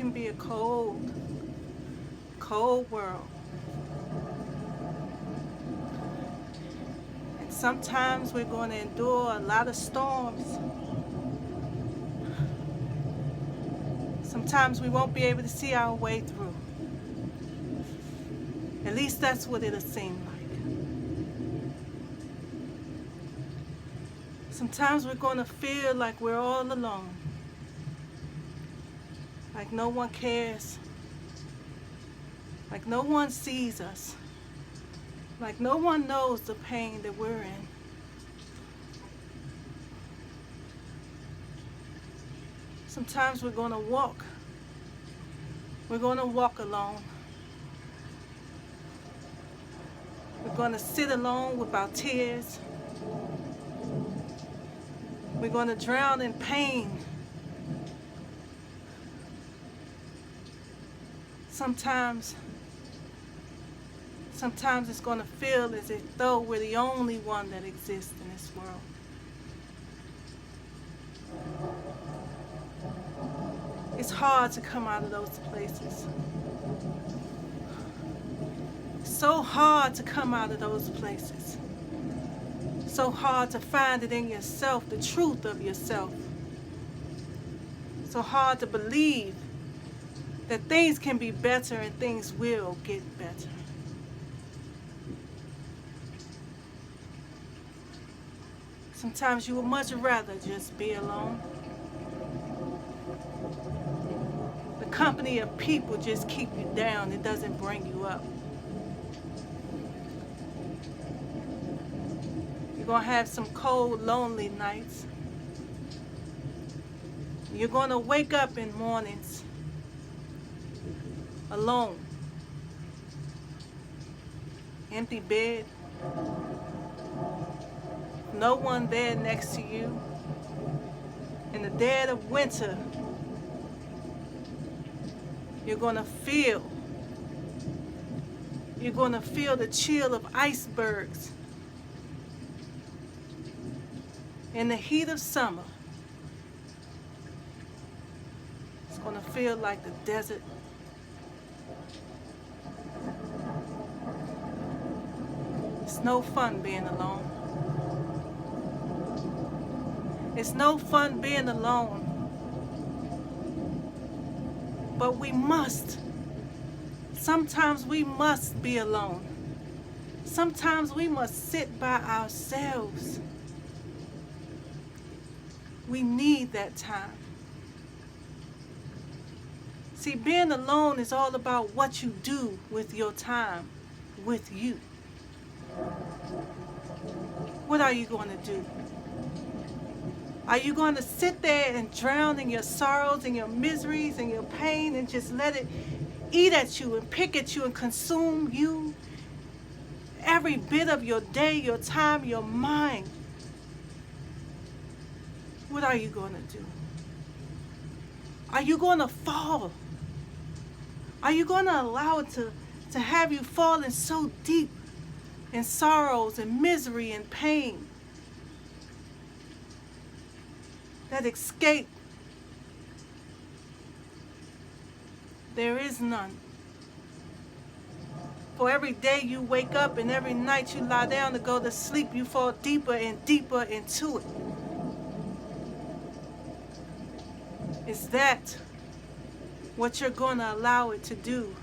can be a cold, cold world. And sometimes we're going to endure a lot of storms. Sometimes we won't be able to see our way through. At least that's what it'll seem like. Sometimes we're going to feel like we're all alone. Like no one cares. Like no one sees us. Like no one knows the pain that we're in. Sometimes we're going to walk. We're going to walk alone. We're going to sit alone with our tears. We're going to drown in pain. Sometimes it's going to feel as though we're the only one that exists in this world. It's hard to come out of those places. So hard to come out of those places. So hard to find it in yourself, the truth of yourself. So hard to believe that things can be better and things will get better. Sometimes you would much rather just be alone. The company of people just keep you down. It doesn't bring you up. You're going to have some cold, lonely nights. You're going to wake up in mornings alone. Empty bed. No one there next to you. In the dead of winter, you're going to feel the chill of icebergs. In the heat of summer, it's going to feel like the desert. It's no fun being alone. It's no fun being alone. But we must. Sometimes we must be alone. Sometimes we must sit by ourselves. We need that time. See, being alone is all about what you do with your time with you. What are you going to do? Are you going to sit there and drown in your sorrows and your miseries and your pain and just let it eat at you and pick at you and consume you? Every bit of your day, your time, your mind. What are you going to do? Are you going to fall? Are you going to allow it to have you falling so deep in sorrows and misery and pain that escape? There is none. For every day you wake up and every night you lie down to go to sleep, you fall deeper and deeper into it. Is that what you're going to allow it to do?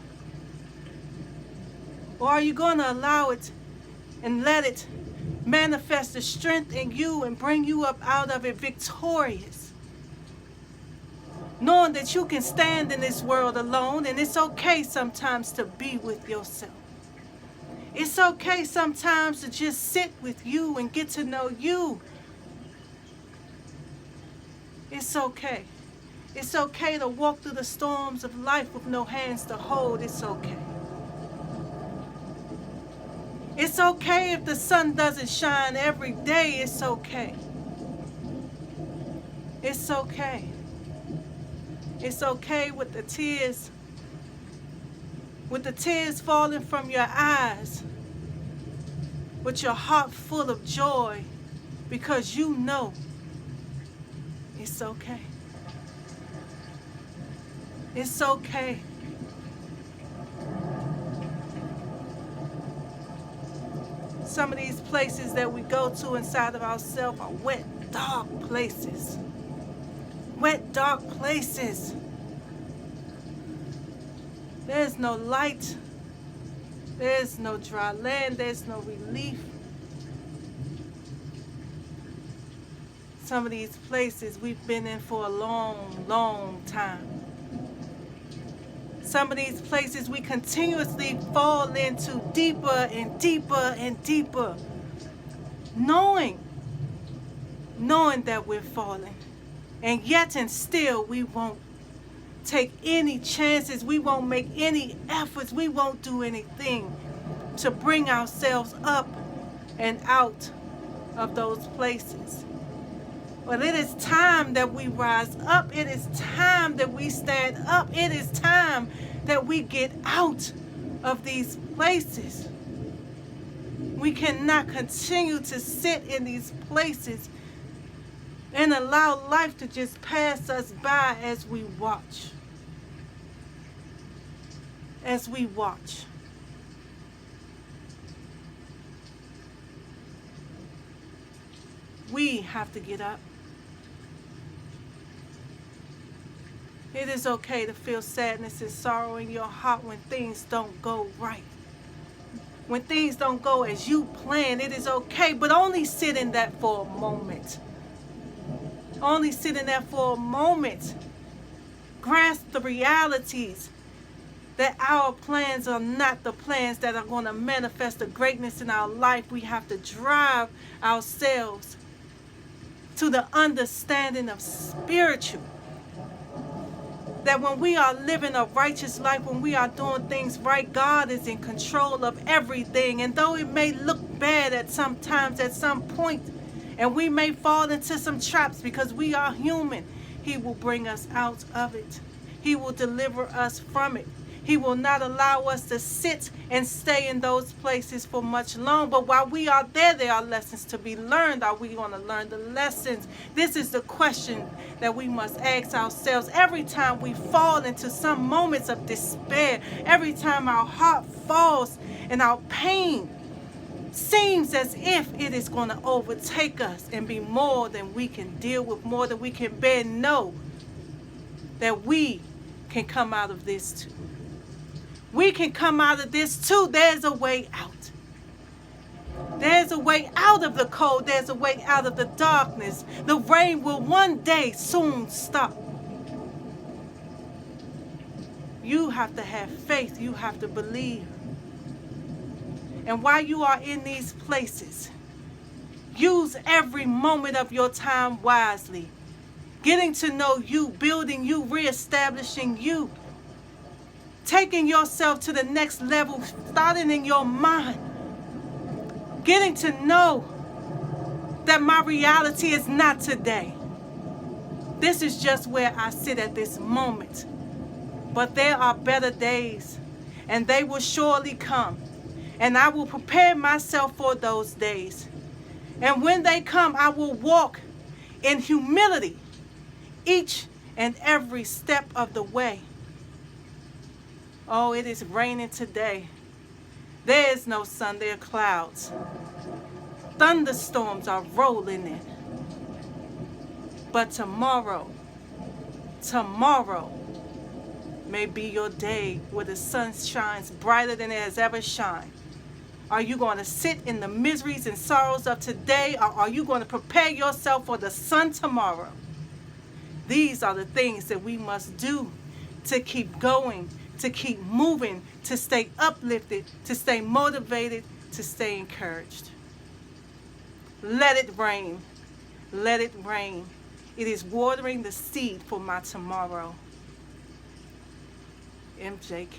Or are you going to allow it and let it manifest the strength in you and bring you up out of it victorious? Knowing that you can stand in this world alone, and it's okay sometimes to be with yourself. It's okay sometimes to just sit with you and get to know you. It's okay. It's okay to walk through the storms of life with no hands to hold. It's okay. It's okay if the sun doesn't shine every day. It's okay. It's okay. It's okay with the tears falling from your eyes, with your heart full of joy, because you know it's okay. It's okay. Some of these places that we go to inside of ourselves are wet, dark places. Wet, dark places. There's no light. There's no dry land. There's no relief. Some of these places we've been in for a long, long time. Some of these places we continuously fall into deeper and deeper and deeper, knowing that we're falling. And yet and still we won't take any chances. We won't make any efforts. We won't do anything to bring ourselves up and out of those places. Well, it is time that we rise up. It is time that we stand up. It is time that we get out of these places. We cannot continue to sit in these places and allow life to just pass us by as we watch. As we watch. We have to get up. It is okay to feel sadness and sorrow in your heart when things don't go right. When things don't go as you plan, it is okay, but only sit in that for a moment. Only sit in that for a moment. Grasp the realities that our plans are not the plans that are going to manifest the greatness in our life. We have to drive ourselves to the understanding of spiritual. That when we are living a righteous life, when we are doing things right, God is in control of everything. And though it may look bad at some times, at some point, and we may fall into some traps because we are human, He will bring us out of it. He will deliver us from it. He will not allow us to sit and stay in those places for much long. But while we are there are lessons to be learned. Are we going to learn the lessons? This is the question that we must ask ourselves every time we fall into some moments of despair. Every time our heart falls and our pain seems as if it is going to overtake us and be more than we can deal with, more than we can bear. Know that we can come out of this too. We can come out of this too. There's a way out. There's a way out of the cold. There's a way out of the darkness. The rain will one day soon stop. You have to have faith. You have to believe. And while you are in these places, use every moment of your time wisely. Getting to know you, building you, reestablishing you. Taking yourself to the next level, starting in your mind. Getting to know that my reality is not today. This is just where I sit at this moment. But there are better days, and they will surely come. And I will prepare myself for those days. And when they come, I will walk in humility each and every step of the way. Oh, it is raining today. There is no sun, there are clouds. Thunderstorms are rolling in. But tomorrow may be your day where the sun shines brighter than it has ever shined. Are you going to sit in the miseries and sorrows of today, or are you going to prepare yourself for the sun tomorrow? These are the things that we must do to keep going, to keep moving, to stay uplifted, to stay motivated, to stay encouraged. Let it rain. Let it rain. It is watering the seed for my tomorrow. MJK.